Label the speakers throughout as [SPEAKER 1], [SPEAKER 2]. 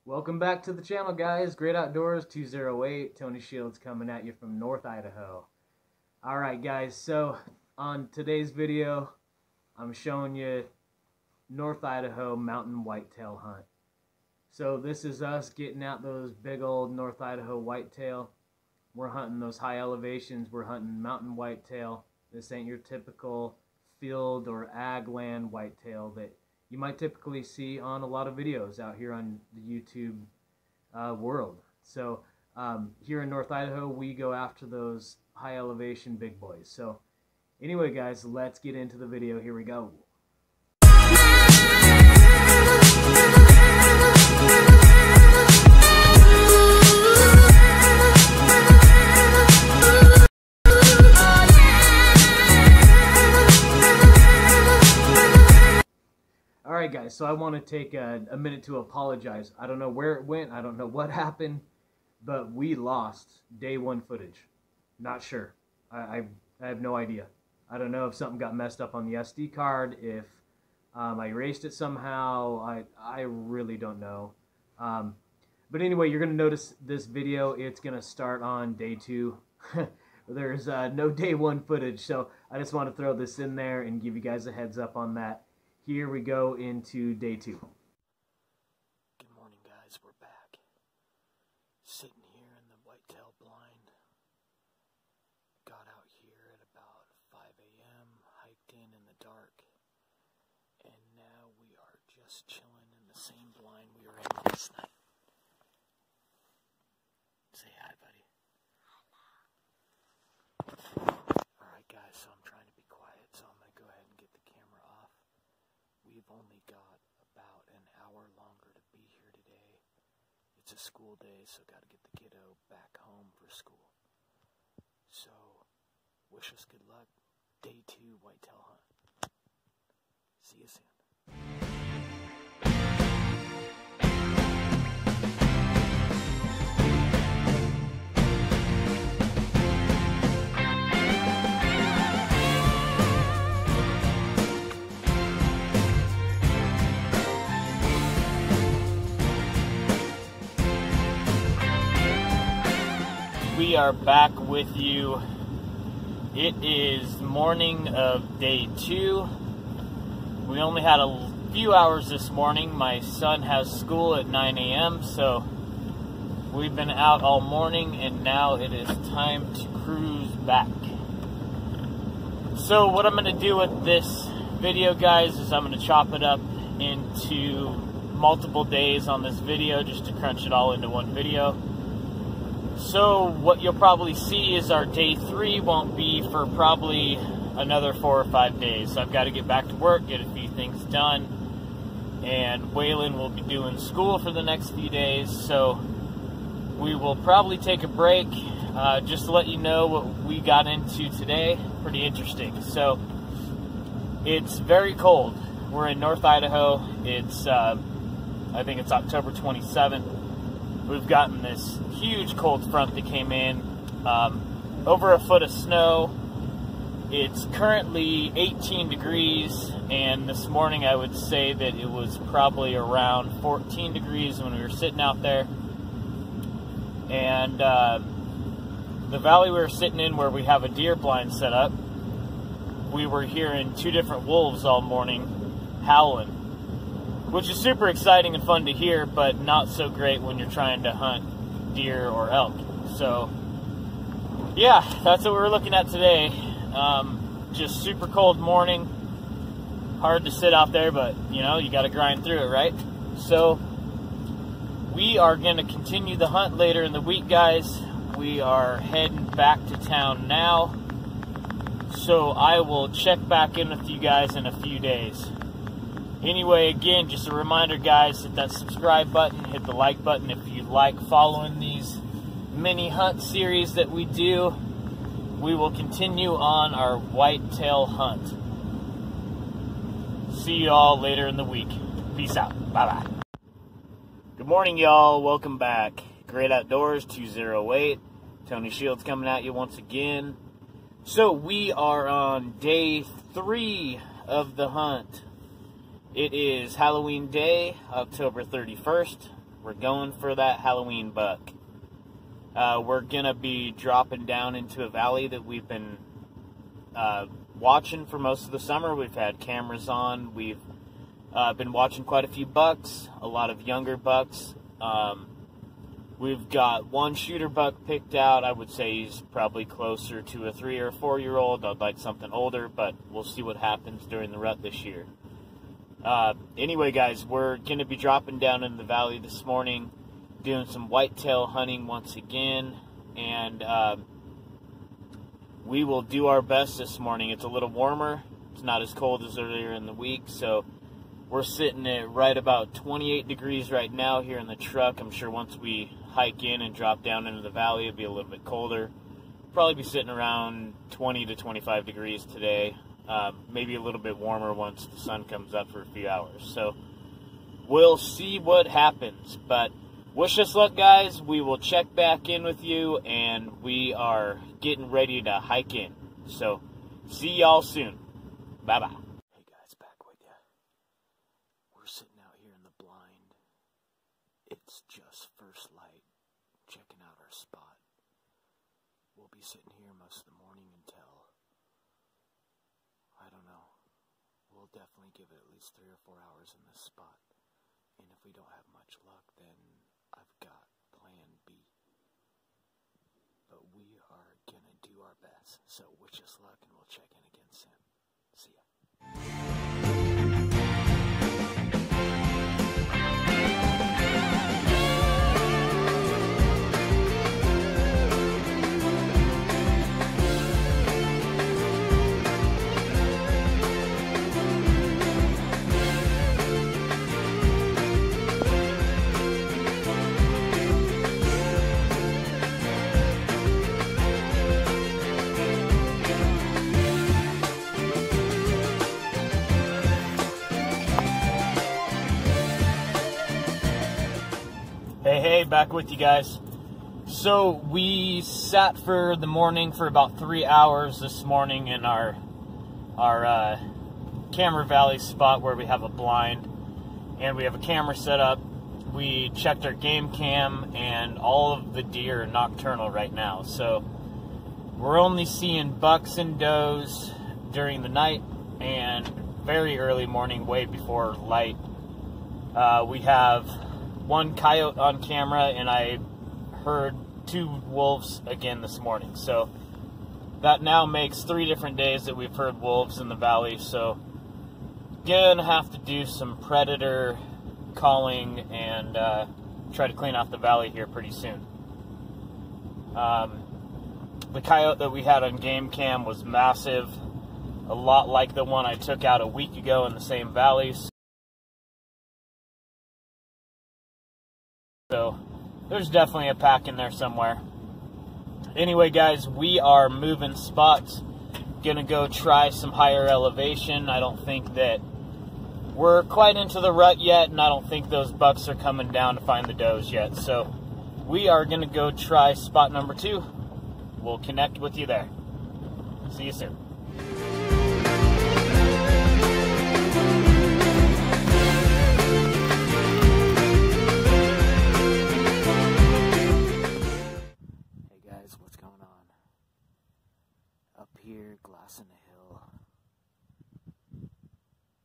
[SPEAKER 1] Welcome back to the channel, guys. Great Outdoors 208. Tony Shields coming at you from North Idaho. Alright guys, so on today's video I'm showing you North Idaho mountain whitetail hunt. So this is us getting out those big old North Idaho whitetail. We're hunting those high elevations. We're hunting mountain whitetail. This ain't your typical field or ag land whitetail that you might typically see on a lot of videos out here on the YouTube world. So here in North Idaho, we go after those high elevation big boys. So anyway, guys, let's get into the video. Here we go. Alright guys, so I want to take a minute to apologize. I don't know where it went, I don't know what happened, but we lost day one footage. Not sure. I have no idea. I don't know if something got messed up on the SD card, if I erased it somehow. I really don't know. But anyway, you're going to notice this video, it's going to start on day two. There's no day one footage, so I just want to throw this in there and give you guys a heads up on that. Here we go into day two.
[SPEAKER 2] Good morning, guys. We're back. Sitting here in the whitetail blind. Got out here at about 5 a.m., hiked in the dark, and now we are just chilling in the same blind we were in last night. Say hi, buddy. Alright, guys, so I'm trying to be quiet, so I'm going to go ahead and get the camera off. We've only got about an hour longer to be here today. It's a school day, so got to get the kiddo back home for school. So, wish us good luck. Day 2 whitetail hunt. See you soon. We are back with you. It is morning of day 2. We only had a few hours this morning. My son has school at 9 a.m. so we've been out all morning and now it is time to cruise back. So what I'm going to do with this video, guys, is I'm going to chop it up into multiple days on this video just to crunch it all into one video. So what you'll probably see is our day 3 won't be for probably another 4 or 5 days. So I've got to get back to work, get a few things done, and Waylon will be doing school for the next few days. So we will probably take a break just to let you know what we got into today. Pretty interesting. So it's very cold. We're in North Idaho. It's I think it's October 27th. We've gotten this huge cold front that came in, over a foot of snow. It's currently 18 degrees, and this morning I would say that it was probably around 14 degrees when we were sitting out there. And the valley we were sitting in, where we have a deer blind set up, we were hearing 2 different wolves all morning howling, which is super exciting and fun to hear, but not so great when you're trying to hunt deer or elk. So, yeah, that's what we're looking at today. Just super cold morning. Hard to sit out there, but, you know, you got to grind through it, right? So, we are going to continue the hunt later in the week, guys. We are heading back to town now. So, I will check back in with you guys in a few days. Anyway, again, just a reminder, guys, hit that subscribe button, hit the like button if you like following these mini hunt series that we do. We will continue on our whitetail hunt. See you all later in the week. Peace out. Bye-bye. Good morning, y'all. Welcome back. Great Outdoors 208. Tony Shields coming at you once again. So we are on day 3 of the hunt. It is Halloween Day, October 31st. We're going for that Halloween buck. We're going to be dropping down into a valley that we've been watching for most of the summer. We've had cameras on. We've been watching quite a few bucks, a lot of younger bucks. We've got one shooter buck picked out. I would say he's probably closer to a 3 or 4 year old. I'd like something older, but we'll see what happens during the rut this year. Anyway, guys, we're going to be dropping down in the valley this morning, doing some whitetail hunting once again, and we will do our best this morning. It's a little warmer. It's not as cold as earlier in the week, so we're sitting at right about 28 degrees right now here in the truck. I'm sure once we hike in and drop down into the valley, it'll be a little bit colder. Probably be sitting around 20 to 25 degrees today. Maybe a little bit warmer once the sun comes up for a few hours. So we'll see what happens. But wish us luck, guys. We will check back in with you, and we are getting ready to hike in. So see y'all soon. Bye-bye. Hey, guys, back with you. We're sitting out here in the blind. It's just first light, checking out our spot. We'll be sitting here most of the morning until, I don't know, we'll definitely give it at least 3 or 4 hours in this spot. And if we don't have much luck, then I've got plan B. But we are gonna do our best. So wish us luck, and we'll check in again soon. See ya. Hey, back with you guys. So we sat for the morning for about 3 hours this morning in our camera valley spot where we have a blind, and we have a camera set up. We checked our game cam, and all of the deer are nocturnal right now. So we're only seeing bucks and does during the night and very early morning, way before light. We have one coyote on camera, and I heard 2 wolves again this morning. So that now makes 3 different days that we've heard wolves in the valley. So gonna have to do some predator calling and try to clean out the valley here pretty soon. The coyote that we had on game cam was massive, a lot like the one I took out a week ago in the same valleys. So there's definitely a pack in there somewhere. Anyway, guys, we are moving spots. Gonna go try some higher elevation. I don't think that we're quite into the rut yet, and I don't think those bucks are coming down to find the does yet. So we are gonna go try spot number 2. We'll connect with you there. See you soon. What's going on? Up here, glassing a hill.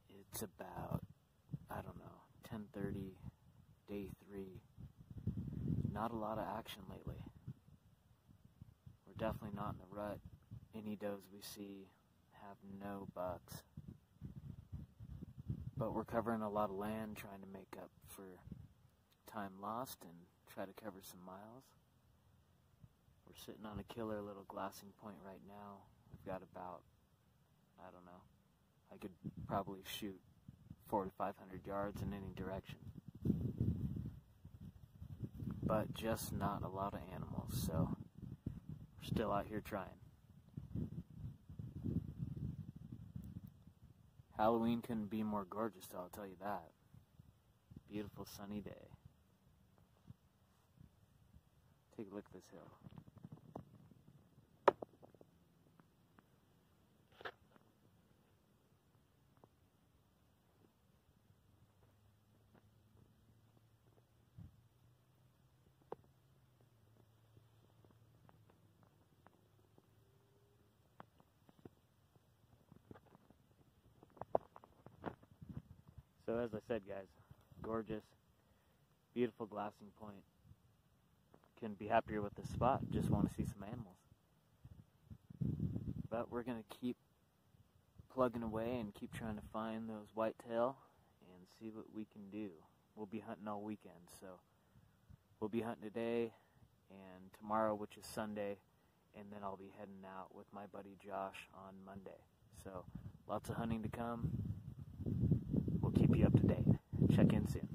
[SPEAKER 2] It's about, I don't know, 10:30, day 3. Not a lot of action lately. We're definitely not in a rut. Any does we see have no bucks. But we're covering a lot of land, trying to make up for time lost and try to cover some miles. We're sitting on a killer little glassing point right now. We've got about, I don't know, I could probably shoot 400 to 500 yards in any direction. But just not a lot of animals, so we're still out here trying. Halloween couldn't be more gorgeous, I'll tell you that. Beautiful sunny day. Take a look at this hill. So as I said, guys, gorgeous, beautiful glassing point. Couldn't be happier with this spot. Just want to see some animals. But we're going to keep plugging away and keep trying to find those whitetail and see what we can do. We'll be hunting all weekend, so we'll be hunting today and tomorrow, which is Sunday, and then I'll be heading out with my buddy Josh on Monday. So lots of hunting to come. We'll keep you up to date. Check in soon.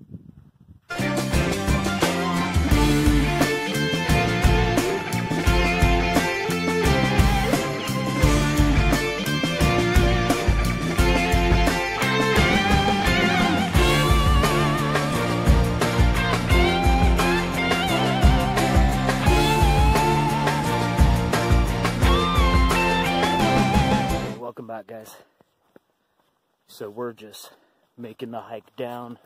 [SPEAKER 2] Welcome back, guys. So we're just making the hike down.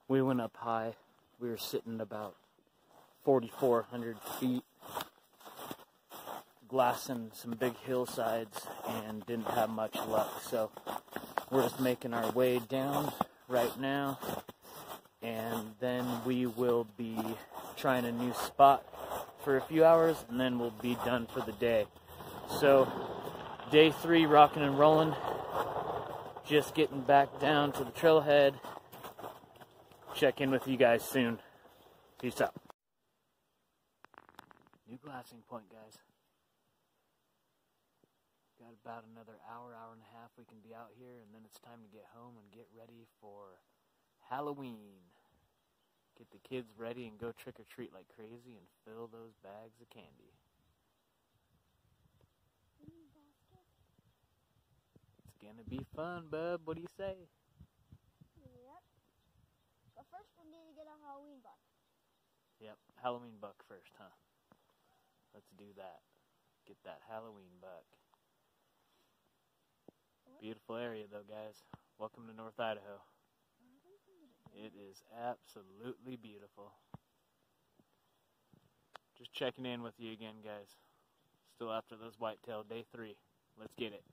[SPEAKER 2] We went up high. We were sitting about 4,400 feet, glassing some big hillsides, and didn't have much luck. So we're just making our way down right now, and then we will be trying a new spot for a few hours, and then we'll be done for the day. So day 3, rocking and rolling. Just getting back down to the trailhead. Check in with you guys soon. Peace out. New glassing point, guys. Got about another hour, hour and a half we can be out here, and then it's time to get home and get ready for Halloween. Get the kids ready and go trick-or-treat like crazy and fill those bags of candy. Gonna be fun, bub. What do you say?
[SPEAKER 3] Yep. But first we need to get a Halloween buck.
[SPEAKER 2] Yep, Halloween buck first, huh? Let's do that. Get that Halloween buck. Beautiful area, though, guys. Welcome to North Idaho. It is absolutely beautiful. Just checking in with you again, guys. Still after those whitetail, day 3. Let's get it.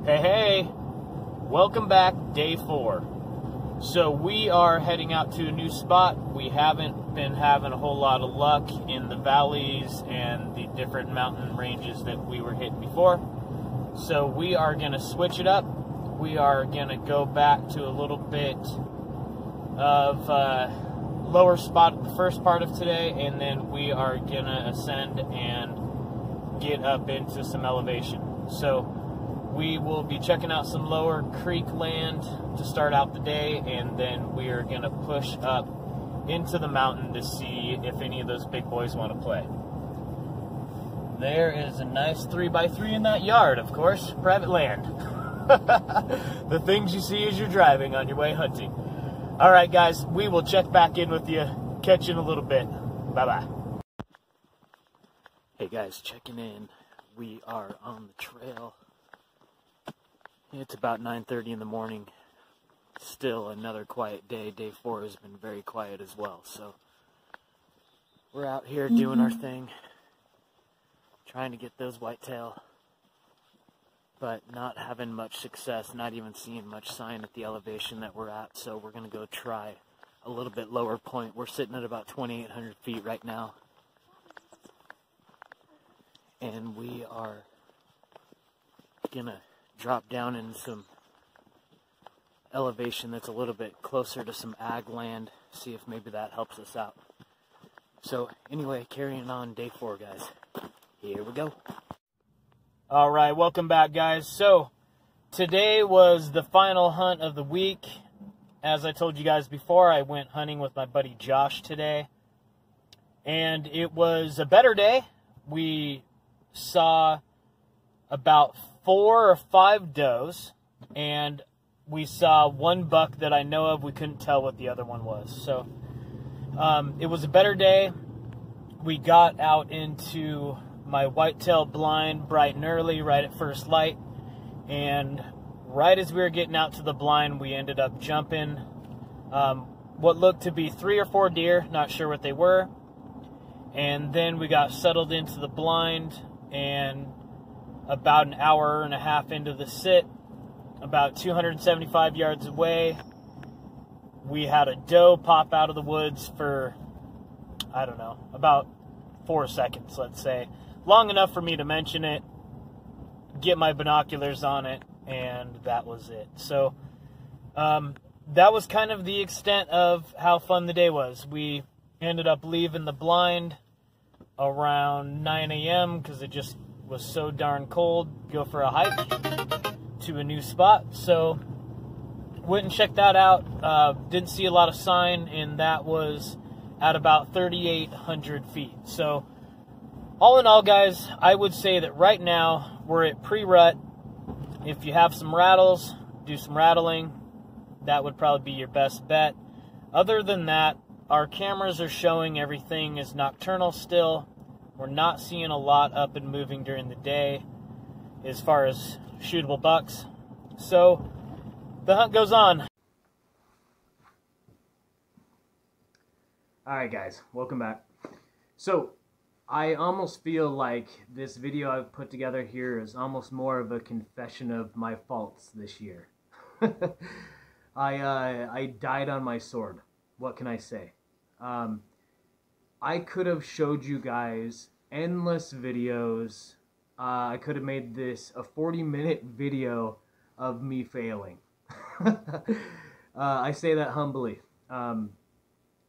[SPEAKER 2] Hey, welcome back, day 4. So we are heading out to a new spot. We haven't been having a whole lot of luck in the valleys and the different mountain ranges that we were hitting before. So we are going to switch it up. We are going to go back to a little bit of lower spot the first part of today, and then we are going to ascend and get up into some elevation. So we will be checking out some lower creek land to start out the day, and then we are going to push up into the mountain to see if any of those big boys want to play. There is a nice 3x3 in that yard, of course, private land. The things you see as you're driving on your way hunting. All right, guys, we will check back in with you. Catch you in a little bit. Bye-bye. Hey, guys, checking in. We are on the trail. It's about 9:30 in the morning. Still another quiet day. Day 4 has been very quiet as well. So we're out here doing our thing, trying to get those whitetail, but not having much success, not even seeing much sign at the elevation that we're at. So we're going to go try a little bit lower point. We're sitting at about 2,800 feet right now, and we are going to drop down in some elevation that's a little bit closer to some ag land, see if maybe that helps us out. So anyway, carrying on day 4, guys. Here we go. All right, welcome back, guys. So today was the final hunt of the week. As I told you guys before, I went hunting with my buddy Josh today, and it was a better day. We saw about 4 or 5 does, and we saw one buck that I know of. We couldn't tell what the other one was. So it was a better day. We got out into my whitetail blind bright and early, right at first light, and right as we were getting out to the blind, we ended up jumping what looked to be 3 or 4 deer, not sure what they were. And then we got settled into the blind, and about an hour and a half into the sit, about 275 yards away, we had a doe pop out of the woods for, I don't know, about 4 seconds, let's say. Long enough for me to mention it, get my binoculars on it, and that was it. So that was kind of the extent of how fun the day was. We ended up leaving the blind around 9 a.m. because it just was so darn cold. Go for a hike to a new spot. So went and checked that out. Didn't see a lot of sign, and that was at about 3,800 feet. So all in all, guys, I would say that right now we're at pre-rut. If you have some rattles, do some rattling. That would probably be your best bet. Other than that, our cameras are showing everything is nocturnal still. We're not seeing a lot up and moving during the day as far as shootable bucks. So the hunt goes on.
[SPEAKER 1] Alright guys, welcome back. So I almost feel like this video I've put together here is almost more of a confession of my faults this year. I died on my sword. What can I say? I could have showed you guys endless videos. I could have made this a 40-minute video of me failing. I say that humbly.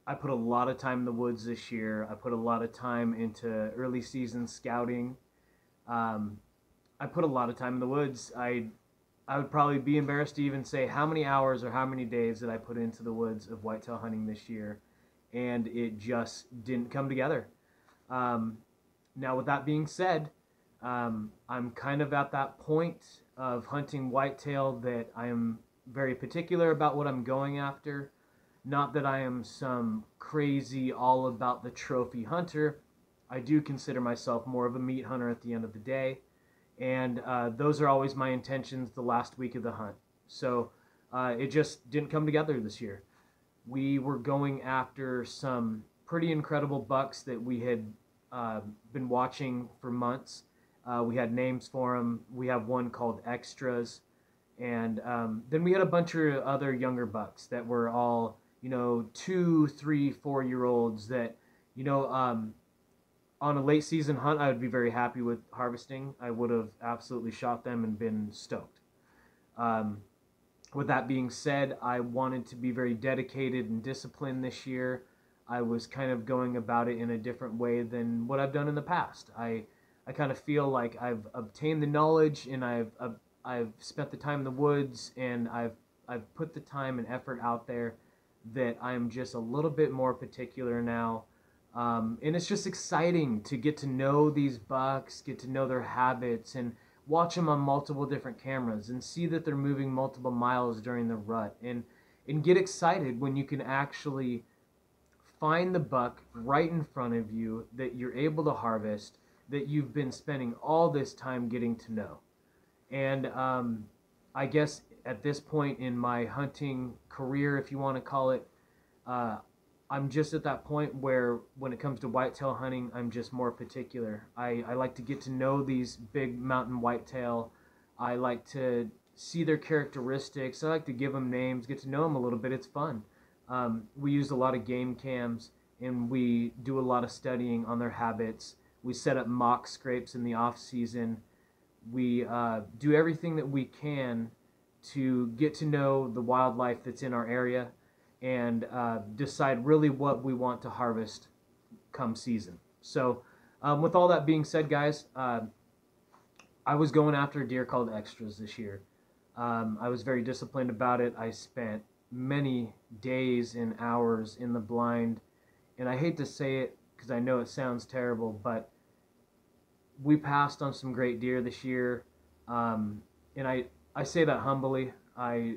[SPEAKER 1] I put a lot of time in the woods this year. I put a lot of time into early season scouting. I put a lot of time in the woods. I would probably be embarrassed to even say how many hours or how many days that I put into the woods of whitetail hunting this year, and it just didn't come together. Now, with that being said, I'm kind of at that point of hunting whitetail that I am very particular about what I'm going after. Not that I am some crazy all about the trophy hunter. I do consider myself more of a meat hunter at the end of the day. And those are always my intentions the last week of the hunt. So it just didn't come together this year. We were going after some pretty incredible bucks that we had been watching for months. We had names for them. We have one called Extras. And then we had a bunch of other younger bucks that were all, 2, 3, 4-year-olds that, on a late season hunt, I would be very happy with harvesting. I would have absolutely shot them and been stoked. With that being said, I wanted to be very dedicated and disciplined this year. I was kind of going about it in a different way than what I've done in the past. I kind of feel like I've obtained the knowledge, and I've spent the time in the woods, and I've put the time and effort out there that I'm just a little bit more particular now. And it's just exciting to get to know these bucks, get to know their habits, and watch them on multiple different cameras and see that they're moving multiple miles during the rut, and get excited when you can actually find the buck right in front of you that you're able to harvest, that you've been spending all this time getting to know. And I guess at this point in my hunting career, if you want to call it, I'm just at that point where when it comes to whitetail hunting, I'm just more particular. I like to get to know these big mountain whitetail. I like to see their characteristics. I like to give them names, get to know them a little bit. It's fun. We use a lot of game cams, and we do a lot of studying on their habits. We set up mock scrapes in the off season. We do everything that we can to get to know the wildlife that's in our area, and decide really what we want to harvest come season. So with all that being said, guys, I was going after a deer called Extras this year. I was very disciplined about it. I spent many days and hours in the blind, and I hate to say it because I know it sounds terrible, but we passed on some great deer this year, and I say that humbly. I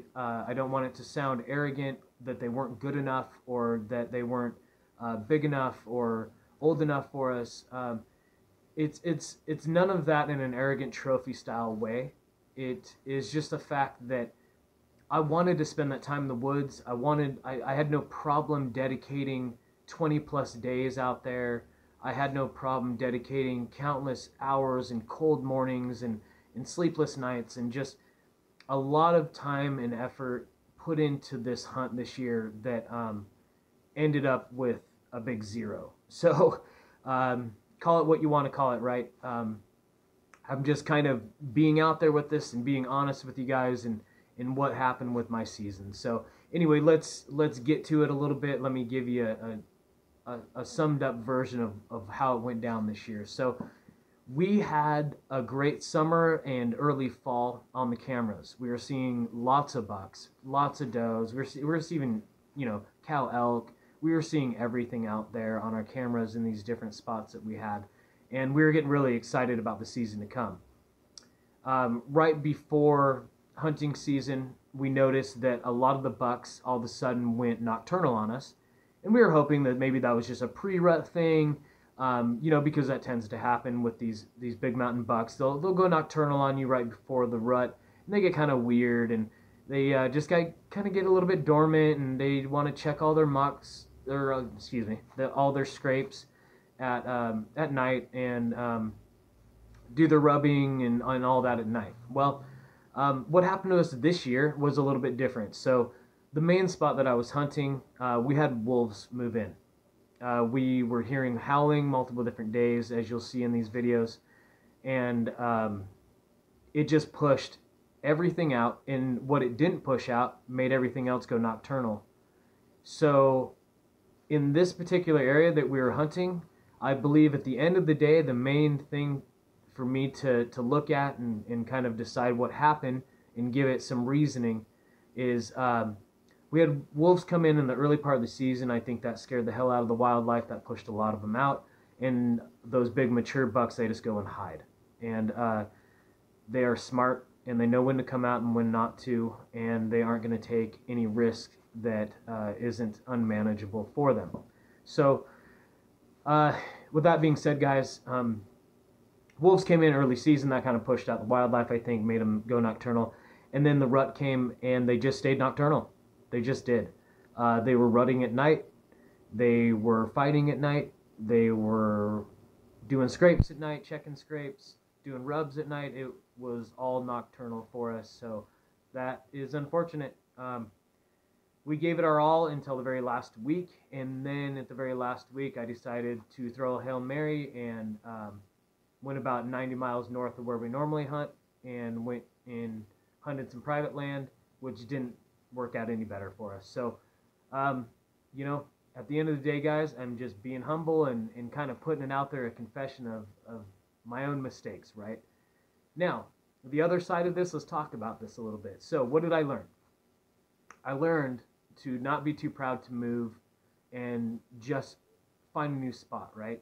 [SPEAKER 1] don't want it to sound arrogant that they weren't good enough, or that they weren't big enough or old enough for us. It's none of that in an arrogant trophy style way. It is just the fact that I wanted to spend that time in the woods. I had no problem dedicating 20 plus days out there. I had no problem dedicating countless hours and cold mornings and sleepless nights, and just a lot of time and effort put into this hunt this year that ended up with a big zero. So call it what you want to call it, right? I'm just kind of being out there with this and being honest with you guys and what happened with my season. So anyway, let's get to it a little bit. Let me give you a summed up version of how it went down this year. So we had a great summer and early fall on the cameras. We were seeing lots of bucks, lots of does. We were seeing, cow elk. We were seeing everything out there on our cameras in these different spots that we had. And we were getting really excited about the season to come. Right before hunting season, we noticed that a lot of the bucks all of a sudden went nocturnal on us. And we were hoping that maybe that was just a pre-rut thing, because that tends to happen with these big mountain bucks. They'll go nocturnal on you right before the rut, and they get kind of weird, and they just kind of get a little bit dormant, and they want to check all their mucks, or all their scrapes at night, and do their rubbing and all that at night. Well, what happened to us this year was a little bit different. So the main spot that I was hunting, we had wolves move in. We were hearing howling multiple different days, as you'll see in these videos, and it just pushed everything out, and what it didn't push out made everything else go nocturnal. So in this particular area that we were hunting, I believe at the end of the day, the main thing for me to look at and kind of decide what happened and give it some reasoning is we had wolves come in the early part of the season. I think that scared the hell out of the wildlife. That pushed a lot of them out. And those big mature bucks, they just go and hide. And they are smart, and they know when to come out and when not to, and they aren't going to take any risk that isn't unmanageable for them. So with that being said, guys, wolves came in early season. That kind of pushed out the wildlife, I think, made them go nocturnal. And then the rut came, and they just stayed nocturnal. They just did. They were rutting at night. They were fighting at night. They were doing scrapes at night, checking scrapes, doing rubs at night. It was all nocturnal for us, so that is unfortunate. We gave it our all until the very last week, and then at the very last week, I decided to throw a Hail Mary and went about 90 miles north of where we normally hunt and went and hunted some private land, which didn't work out any better for us. So, at the end of the day, guys, I'm just being humble and kind of putting it out there, a confession of my own mistakes, right? Now, the other side of this, let's talk about this a little bit. So, what did I learn? I learned to not be too proud to move and just find a new spot, right?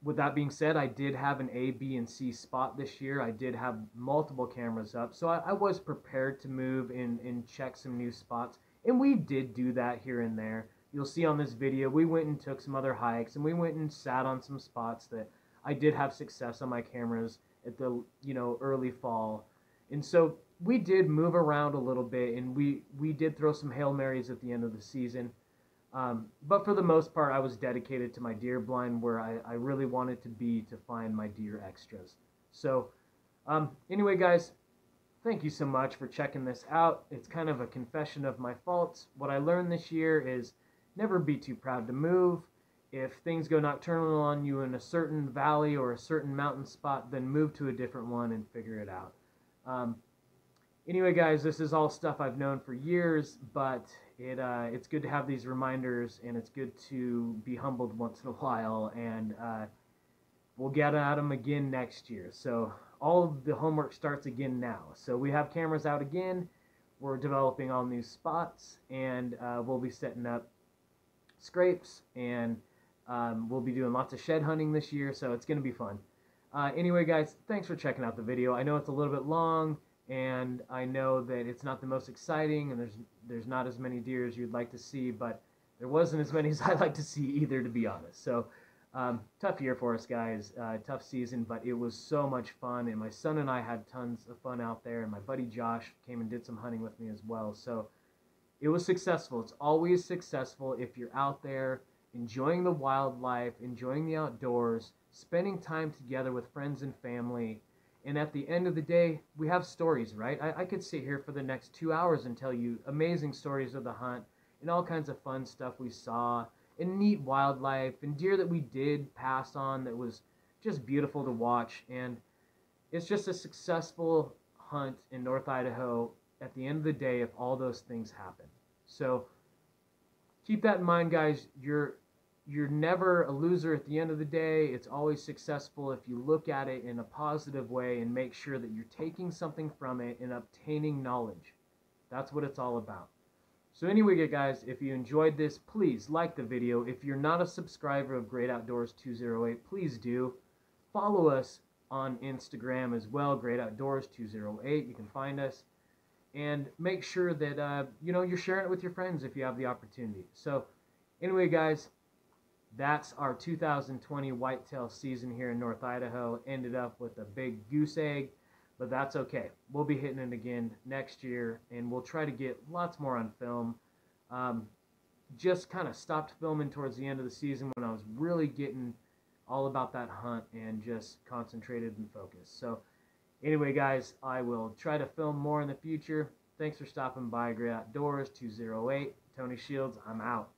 [SPEAKER 1] With that being said, I did have an A, B, and C spot this year. I did have multiple cameras up, so I was prepared to move and check some new spots. And we did do that here and there. You'll see on this video, we went and took some other hikes, and we went and sat on some spots that I did have success on my cameras at the early fall. And so we did move around a little bit, and we did throw some Hail Marys at the end of the season. But for the most part, I was dedicated to my deer blind, where I really wanted to be to find my deer extras. So anyway, guys, thank you so much for checking this out. It's kind of a confession of my faults. What I learned this year is never be too proud to move. If things go nocturnal on you in a certain valley or a certain mountain spot, then move to a different one and figure it out. Anyway, guys, this is all stuff I've known for years, but it's good to have these reminders, and it's good to be humbled once in a while, and we'll get at them again next year. So all of the homework starts again now. So we have cameras out again. We're developing all new spots, and we'll be setting up scrapes, and we'll be doing lots of shed hunting this year, so it's going to be fun. Anyway, guys, thanks for checking out the video. I know it's a little bit long, and I know that it's not the most exciting, and there's not as many deer as you'd like to see, but there wasn't as many as I'd like to see either, to be honest. So tough year for us, guys. Tough season, but it was so much fun, and my son and I had tons of fun out there, and my buddy Josh came and did some hunting with me as well. So it was successful. It's always successful if you're out there enjoying the wildlife, enjoying the outdoors, spending time together with friends and family, And at the end of the day, we have stories, right? I could sit here for the next 2 hours and tell you amazing stories of the hunt and all kinds of fun stuff we saw and neat wildlife and deer that we did pass on that was just beautiful to watch. And it's just a successful hunt in North Idaho at the end of the day if all those things happen. So keep that in mind, guys. You're never a loser at the end of the day. It's always successful if you look at it in a positive way and make sure that you're taking something from it and obtaining knowledge. That's what it's all about. So anyway, guys, if you enjoyed this, please like the video. If you're not a subscriber of Great Outdoors 208, please do. Follow us on Instagram as well, Great Outdoors 208. You can find us. And make sure that, you're sharing it with your friends if you have the opportunity. So anyway, guys, that's our 2020 whitetail season here in North Idaho. Ended up with a big goose egg, but that's okay. We'll be hitting it again next year, and we'll try to get lots more on film. Just kind of stopped filming towards the end of the season when I was really getting all about that hunt and just concentrated and focused. So anyway, guys, I will try to film more in the future. Thanks for stopping by Great Outdoors 208. Tony Shields, I'm out.